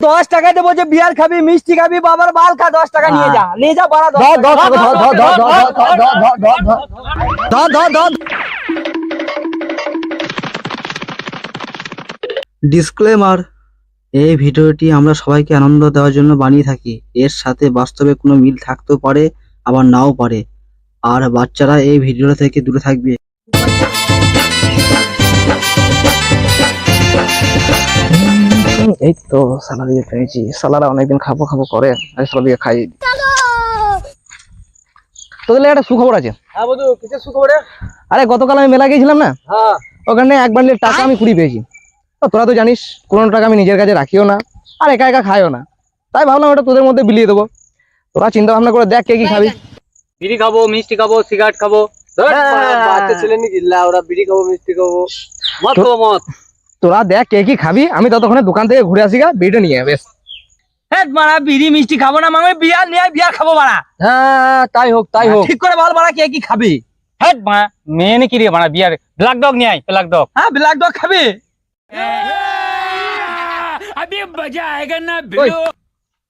10 টাকা দেবো যে বিয়ার খাবি মিষ্টি খাবি বাবার বাল খা 10 টাকা নিয়ে যা বাড়া ডিসক্লেমার, এই ভিডিওটি আমরা সবাইকে আনন্দ দেওয়ার জন্য বানিয়ে থাকি। এর সাথে বাস্তবে কোনো মিল থাকতেও পারে, আবার নাও পারে। আর বাচ্চারা এই ভিডিও থেকে দূরে থাকবে। এই তো সালা দিয়ে পেয়েছি। সালারা অনেকদিন খাবো খাবো করে, আরে সালা দিয়ে খাই। তোদের একটা সুখবর আছে। হ্যাঁ বন্ধু, কিসের সুখবর রে? আরে গতকাল আমি মেলা গিয়েছিলাম না, হ্যাঁ ওখানে এক বান্ডিল টাকা আমি কুড়ি পেয়েছি। তো তোরা তো জানিস কোনো টাকা আমি নিজের কাছে রাখিও না, আর একা একা খাইও না। তাই ভাবলাম ওটা তোদের মধ্যে বিলিয়ে দেবো। তোরা চিন্তা ভাবনা করে দেখ কে কি খাবি। বিড়ি খাবো, মিষ্টি খাবো, সিগারেট খাবো। বাচ্চা ছেলে নাকি ওরা বিড়ি খাবো মিষ্টি খাবো, মদ খাবো মদ। তোরা দেখ কে কি খাবি, আমি ততক্ষণে দোকান থেকে ঘুরে আসি গা, বিড়িটা নিয়ে বেশ। হ্যাঁ মারা, বিড়ি মিষ্টি খাবো না, আমি বিয়ার নিয়ে বিয়ার খাবো মারা। হ্যাঁ তাই হোক তাই হোক। ঠিক করে বল মারা, কে কি খাবি? হ্যাঁ মারা, মেয়ে নাকি রে মারা, বিয়ার ব্ল্যাক ডগ নিয়ে আয়, ব্ল্যাক ডগ। হ্যাঁ ব্ল্যাক ডগ খাবি?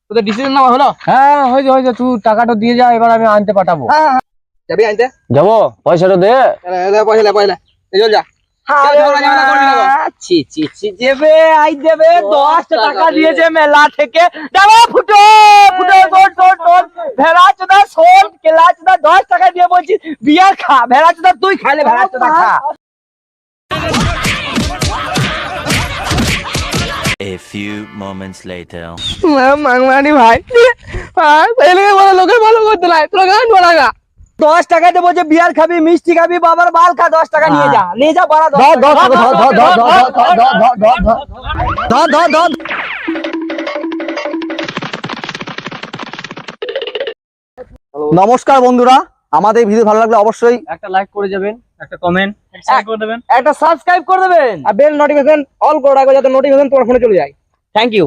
তোদের ডিসিশন নেওয়া হলো? হ্যাঁ হয়েছে, তুই টাকাটা দিয়ে যা, এবার আমি আনতে পাঠাবো। যাবি আনতে? যাবো, পয়সাটা দে। পয়সা চল যা। দেবে 10 টাকা দিয়েছে মেলা থেকে। যাবো ফুটো ফুটো ভেড়া চোদা শোন, কেলা চোদা 10 টাকা দিয়ে বলছিস বিয়ার খা। ভেড়া চোদা তুই খাইলে ভেড়া চোদা খা। A few moments later. মাংমানি ভাই, লোকের ভালো করতে নাই, তোরা গান বলাগা। 10 টাকা দেবো যে বিয়ার খাবি মিষ্টি খাবি বাবার বাল খা 10 টাকা নিয়ে যা বাড়া। নমস্কার বন্ধুরা, আমাদের ভিডিও ভালো লাগলে অবশ্যই একটা লাইক করে যাবেন, একটা কমেন্ট শেয়ার করে দেবেন, একটা সাবস্ক্রাইব করে দেবেন আর বেল নোটিফিকেশন অল করে রাখবে যাতে নোটিফিকেশন তোমার ফোনে চলে যায়। Thank you.